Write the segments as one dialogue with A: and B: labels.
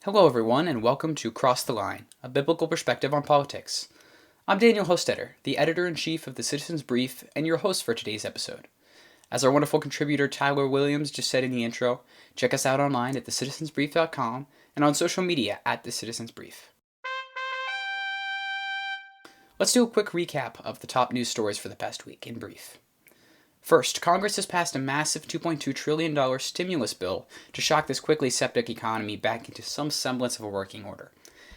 A: Hello, everyone, and welcome to Cross the Line, a biblical perspective on politics. I'm Daniel Hostetter, the Editor-in-Chief of the Citizens Brief, and your host for today's episode. As our wonderful contributor Tyler Williams just said in the intro, check us out online at thecitizensbrief.com and on social media at thecitizensbrief. Let's do a quick recap of the top news stories for the past week in brief. First, Congress has passed a massive $2.2 trillion stimulus bill to shock this quickly septic economy back into some semblance of a working order.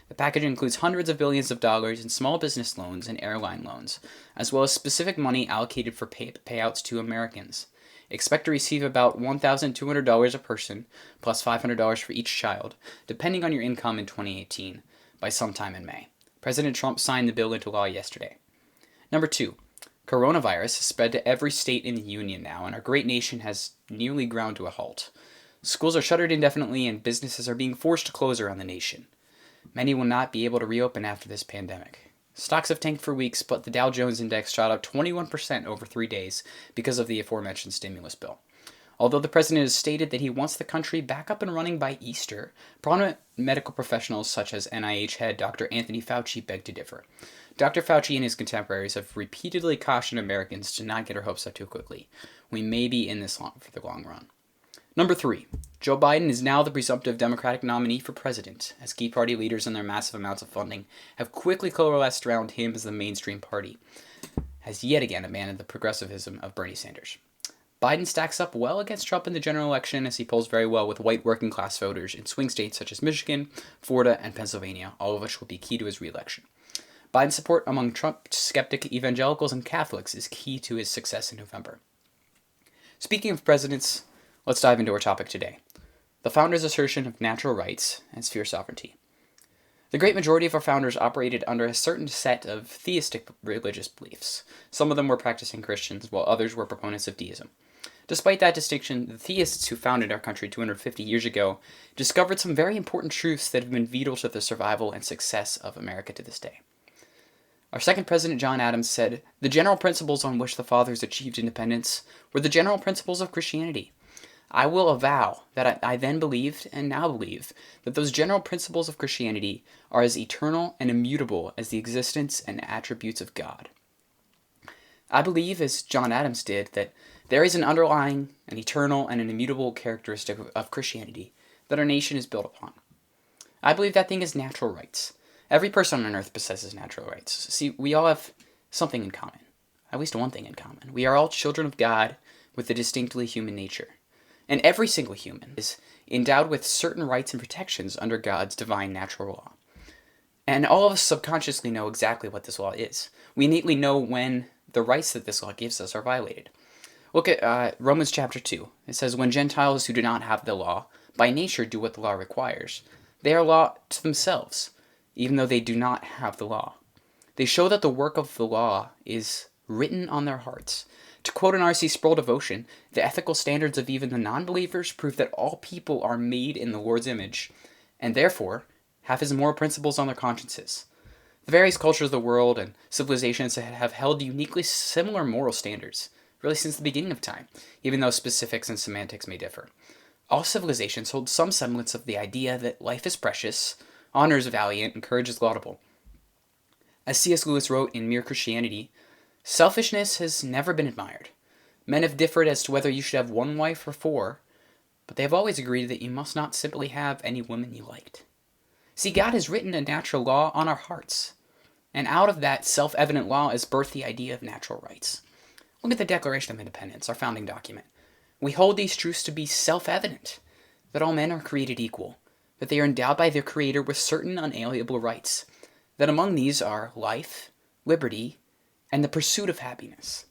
A: The package includes hundreds of billions of dollars in small business loans and airline loans, as well as specific money allocated for payouts to Americans. Expect to receive about $1,200 a person, plus $500 for each child, depending on your income in 2018, by sometime in May. President Trump signed the bill into law yesterday. Number 2. Coronavirus has spread to every state in the union now, and our great nation has nearly ground to a halt. Schools are shuttered indefinitely, and businesses are being forced to close around the nation. Many will not be able to reopen after this pandemic. Stocks have tanked for weeks, but the Dow Jones Index shot up 21% over 3 days because of the aforementioned stimulus bill. Although the president has stated that he wants the country back up and running by Easter, prominent medical professionals such as NIH head Dr. Anthony Fauci beg to differ. Dr. Fauci and his contemporaries have repeatedly cautioned Americans to not get our hopes up too quickly. We may be in this for the long run. Number 3. Joe Biden is now the presumptive Democratic nominee for president, as key party leaders and their massive amounts of funding have quickly coalesced around him as the mainstream party, has yet again abandoned the progressivism of Bernie Sanders. Biden stacks up well against Trump in the general election, as he polls very well with white working-class voters in swing states such as Michigan, Florida, and Pennsylvania, all of which will be key to his re-election. Biden's support among Trump-skeptic evangelicals and Catholics is key to his success in November. Speaking of presidents, let's dive into our topic today: the founders' assertion of natural rights and sphere sovereignty. The great majority of our founders operated under a certain set of theistic religious beliefs. Some of them were practicing Christians, while others were proponents of deism. Despite that distinction, the theists who founded our country 250 years ago discovered some very important truths that have been vital to the survival and success of America to this day. Our second president, John Adams, said, "The general principles on which the fathers achieved independence were the general principles of Christianity. I will avow that I then believed, and now believe, that those general principles of Christianity are as eternal and immutable as the existence and attributes of God." I believe, as John Adams did, that there is an underlying, an eternal, and an immutable characteristic of Christianity that our nation is built upon. I believe that thing is natural rights. Every person on earth possesses natural rights. See, we all have something in common, at least one thing in common. We are all children of God with a distinctly human nature. And every single human is endowed with certain rights and protections under God's divine natural law. And all of us subconsciously know exactly what this law is. We innately know when the rights that this law gives us are violated. Look at Romans chapter 2. It says, "When Gentiles who do not have the law, by nature do what the law requires, they are law to themselves, even though they do not have the law. They show that the work of the law is written on their hearts." To quote an R.C. Sproul devotion, "The ethical standards of even the non-believers prove that all people are made in the Lord's image, and therefore have his moral principles on their consciences." The various cultures of the world and civilizations have held uniquely similar moral standards, really since the beginning of time, even though specifics and semantics may differ. All civilizations hold some semblance of the idea that life is precious, honor is valiant, and courage is laudable. As C.S. Lewis wrote in Mere Christianity, "Selfishness has never been admired. Men have differed as to whether you should have one wife or 4, but they have always agreed that you must not simply have any woman you liked." See, God has written a natural law on our hearts, and out of that self-evident law is birthed the idea of natural rights. Look at the Declaration of Independence, our founding document. We hold these truths to be self-evident, that all men are created equal, that they are endowed by their Creator with certain unalienable rights, that among these are life, liberty, and the pursuit of happiness.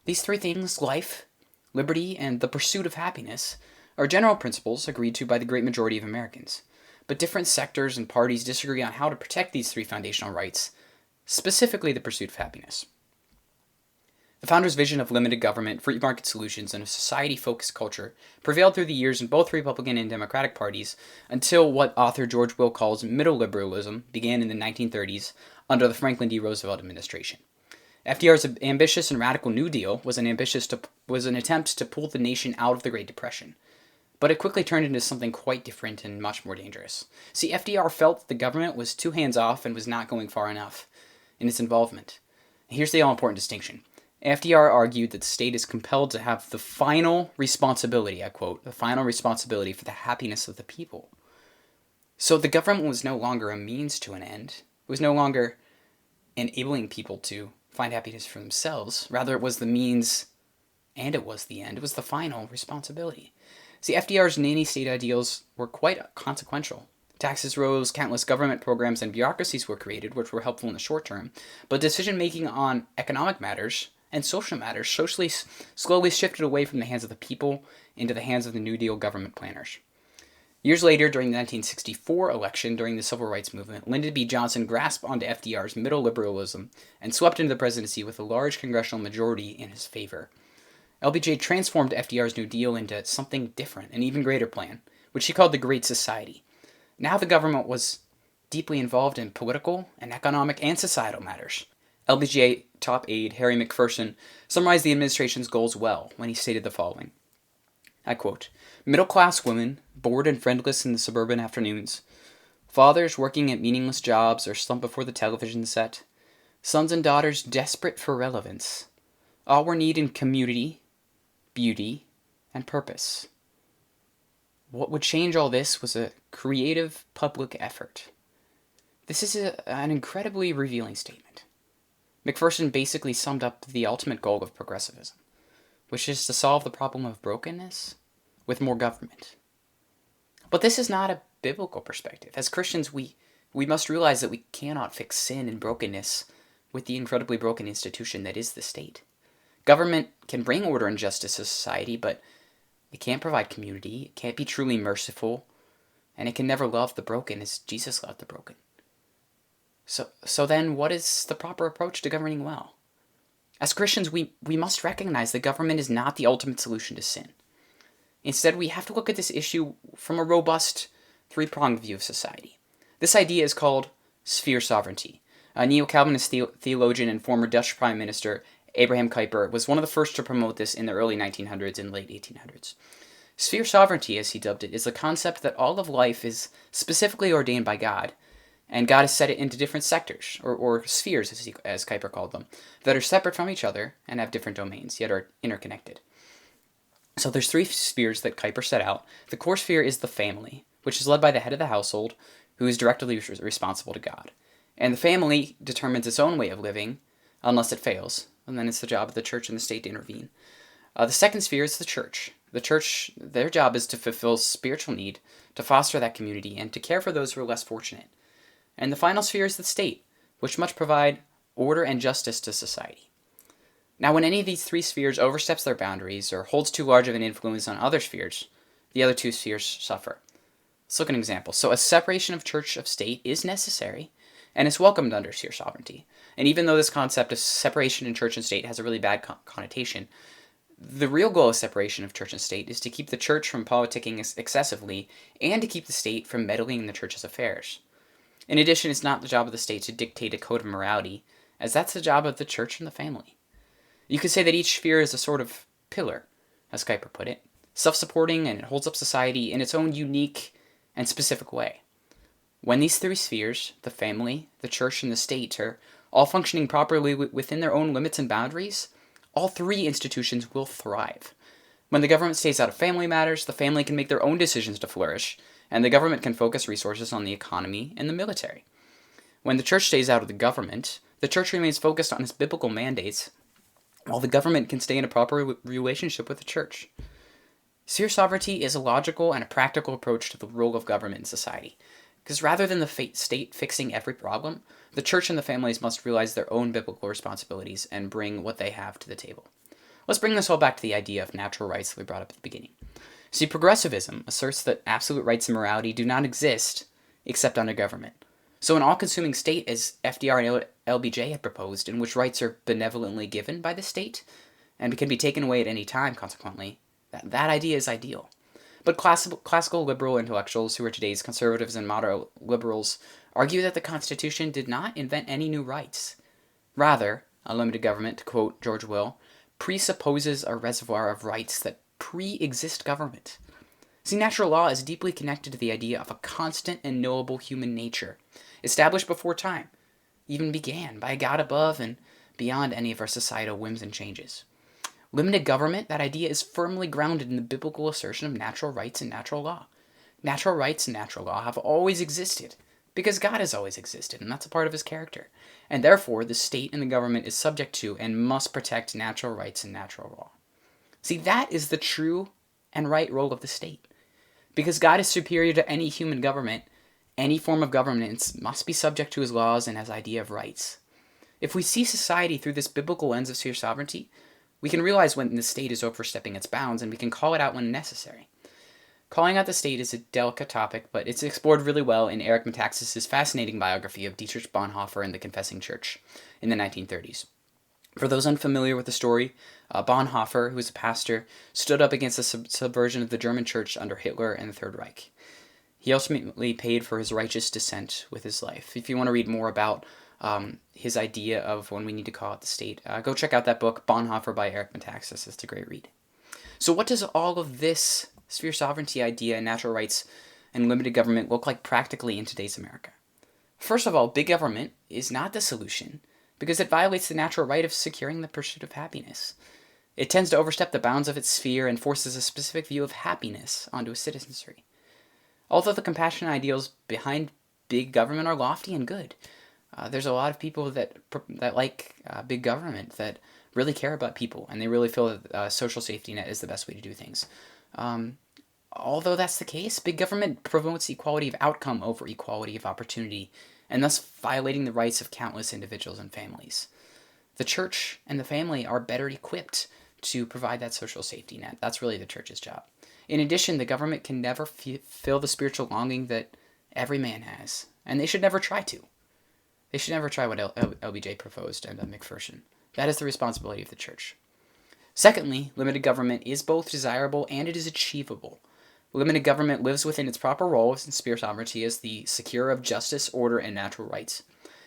A: These 3 things, life, liberty, and the pursuit of happiness, are general principles agreed to by the great majority of Americans. But different sectors and parties disagree on how to protect these 3 foundational rights, specifically the pursuit of happiness. The founders' vision of limited government, free market solutions, and a society-focused culture prevailed through the years in both Republican and Democratic parties until what author George Will calls middle liberalism began in the 1930s under the Franklin D. Roosevelt administration. FDR's ambitious and radical New Deal was an attempt to pull the nation out of the Great Depression. But it quickly turned into something quite different and much more dangerous. See, FDR felt that the government was too hands-off and was not going far enough in its involvement. Here's the all-important distinction. FDR argued that the state is compelled to have the final responsibility, I quote, the final responsibility for the happiness of the people. So the government was no longer a means to an end. It was no longer enabling people to find happiness for themselves. Rather, it was the means and it was the end. It was the final responsibility. See, FDR's nanny-state ideals were quite consequential. Taxes rose, countless government programs and bureaucracies were created, which were helpful in the short term. But decision-making on economic matters and social matters slowly shifted away from the hands of the people into the hands of the New Deal government planners. Years later, during the 1964 election during the Civil Rights Movement, Lyndon B. Johnson grasped onto FDR's middle liberalism and swept into the presidency with a large congressional majority in his favor. LBJ transformed FDR's New Deal into something different, an even greater plan, which he called the Great Society. Now the government was deeply involved in political and economic and societal matters. LBJ top aide Harry McPherson summarized the administration's goals well when he stated the following. I quote, "Middle-class women, bored and friendless in the suburban afternoons, fathers working at meaningless jobs or slumped before the television set, sons and daughters desperate for relevance, all were needed in community, beauty, and purpose. What would change all this was a creative public effort." This is an incredibly revealing statement. McPherson basically summed up the ultimate goal of progressivism, which is to solve the problem of brokenness with more government. But this is not a biblical perspective. As Christians, we must realize that we cannot fix sin and brokenness with the incredibly broken institution that is the state. Government can bring order and justice to society, but it can't provide community, it can't be truly merciful, and it can never love the broken as Jesus loved the broken. So then what is the proper approach to governing well? As Christians, we must recognize that government is not the ultimate solution to sin. Instead, we have to look at this issue from a robust, three-pronged view of society. This idea is called sphere sovereignty. A neo-Calvinist theologian and former Dutch Prime Minister Abraham Kuyper was one of the first to promote this in the early 1900s and late 1800s. Sphere sovereignty, as he dubbed it, is the concept that all of life is specifically ordained by God, and God has set it into different sectors, or spheres, as Kuyper called them, that are separate from each other and have different domains, yet are interconnected. So there's three spheres that Kuyper set out. The core sphere is the family, which is led by the head of the household, who is directly responsible to God. And the family determines its own way of living, unless it fails, and then it's the job of the church and the state to intervene. The second sphere is the church. The church, their job is to fulfill spiritual need, to foster that community, and to care for those who are less fortunate. And the final sphere is the state, which must provide order and justice to society. Now, when any of these three spheres oversteps their boundaries or holds too large of an influence on other spheres, the other two spheres suffer. Let's look at an example. So a separation of church of state is necessary, and is welcomed under sphere sovereignty. And even though this concept of separation in church and state has a really bad connotation, the real goal of separation of church and state is to keep the church from politicking excessively and to keep the state from meddling in the church's affairs. In addition, it's not the job of the state to dictate a code of morality, as that's the job of the church and the family. You could say that each sphere is a sort of pillar, as Kuyper put it, self-supporting, and it holds up society in its own unique and specific way. When these three spheres, the family, the church, and the state, are all functioning properly within their own limits and boundaries, all three institutions will thrive. When the government stays out of family matters, the family can make their own decisions to flourish, and the government can focus resources on the economy and the military. When the church stays out of the government, the church remains focused on its biblical mandates, while the government can stay in a proper relationship with the church. Sphere sovereignty is a logical and a practical approach to the role of government in society, because rather than the state fixing every problem, the church and the families must realize their own biblical responsibilities and bring what they have to the table. Let's bring this all back to the idea of natural rights that we brought up at the beginning. See, progressivism asserts that absolute rights and morality do not exist except under government. So an all-consuming state, as FDR and LBJ had proposed, in which rights are benevolently given by the state and can be taken away at any time, consequently, that idea is ideal. But classical liberal intellectuals, who are today's conservatives and moderate liberals, argue that the Constitution did not invent any new rights. Rather, unlimited government, to quote George Will, presupposes a reservoir of rights that pre-exist government. See, natural law is deeply connected to the idea of a constant and knowable human nature, established before time even began by a God above and beyond any of our societal whims and changes. Limited government, that idea is firmly grounded in the biblical assertion of natural rights and natural law. Natural rights and natural law have always existed because God has always existed, and that's a part of his character. And therefore, the state and the government is subject to and must protect natural rights and natural law. See, that is the true and right role of the state. Because God is superior to any human government, any form of governance must be subject to his laws and his idea of rights. If we see society through this biblical lens of sphere sovereignty, we can realize when the state is overstepping its bounds, and we can call it out when necessary. Calling out the state is a delicate topic, but it's explored really well in Eric Metaxas' fascinating biography of Dietrich Bonhoeffer and the Confessing Church in the 1930s. For those unfamiliar with the story, Bonhoeffer, who was a pastor, stood up against the subversion of the German church under Hitler and the Third Reich. He ultimately paid for his righteous dissent with his life. If you want to read more about his idea of when we need to call out the state, go check out that book, Bonhoeffer by Eric Metaxas. It's a great read. So what does all of this sphere sovereignty idea and natural rights and limited government look like practically in today's America? First of all, big government is not the solution because it violates the natural right of securing the pursuit of happiness. It tends to overstep the bounds of its sphere and forces a specific view of happiness onto a citizenry. Although the compassionate ideals behind big government are lofty and good, there's a lot of people that like big government, that really care about people, and they really feel that social safety net is the best way to do things. Although that's the case, big government promotes equality of outcome over equality of opportunity, and thus violating the rights of countless individuals and families. The church and the family are better equipped to provide that social safety net. That's really the church's job. In addition, the government can never fill the spiritual longing that every man has, and they should never try to. They should never try what LBJ proposed and McPherson. That is the responsibility of the church. Secondly, limited government is both desirable and it is achievable. Limited government lives within its proper role in sphere sovereignty as the securer of justice, order, and natural rights.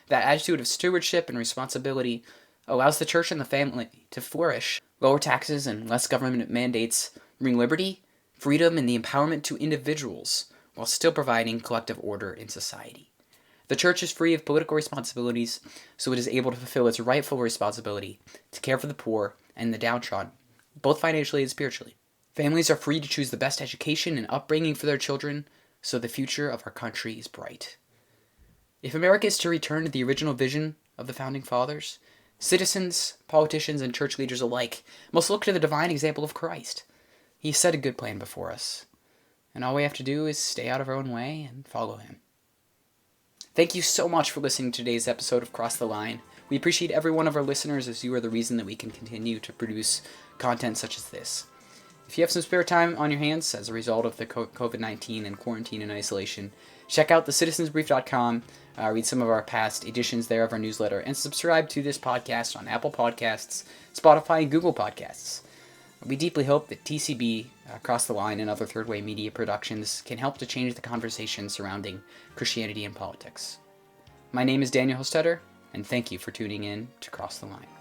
A: That attitude of stewardship and responsibility allows the church and the family to flourish. Lower taxes and less government mandates bring liberty, freedom, and the empowerment to individuals while still providing collective order in society. The church is free of political responsibilities, so it is able to fulfill its rightful responsibility to care for the poor and the downtrodden, both financially and spiritually. Families are free to choose the best education and upbringing for their children, so the future of our country is bright. If America is to return to the original vision of the Founding Fathers, citizens, politicians, and church leaders alike must look to the divine example of Christ. He set a good plan before us, and all we have to do is stay out of our own way and follow him. Thank you so much for listening to today's episode of Cross the Line. We appreciate every one of our listeners, as you are the reason that we can continue to produce content such as this. If you have some spare time on your hands as a result of the COVID-19 and quarantine and isolation, check out thecitizensbrief.com, read some of our past editions there of our newsletter, and subscribe to this podcast on Apple Podcasts, Spotify, and Google Podcasts. We deeply hope that TCB, Cross the Line, and other third-way media productions can help to change the conversation surrounding Christianity and politics. My name is Daniel Hostetter, and thank you for tuning in to Cross the Line.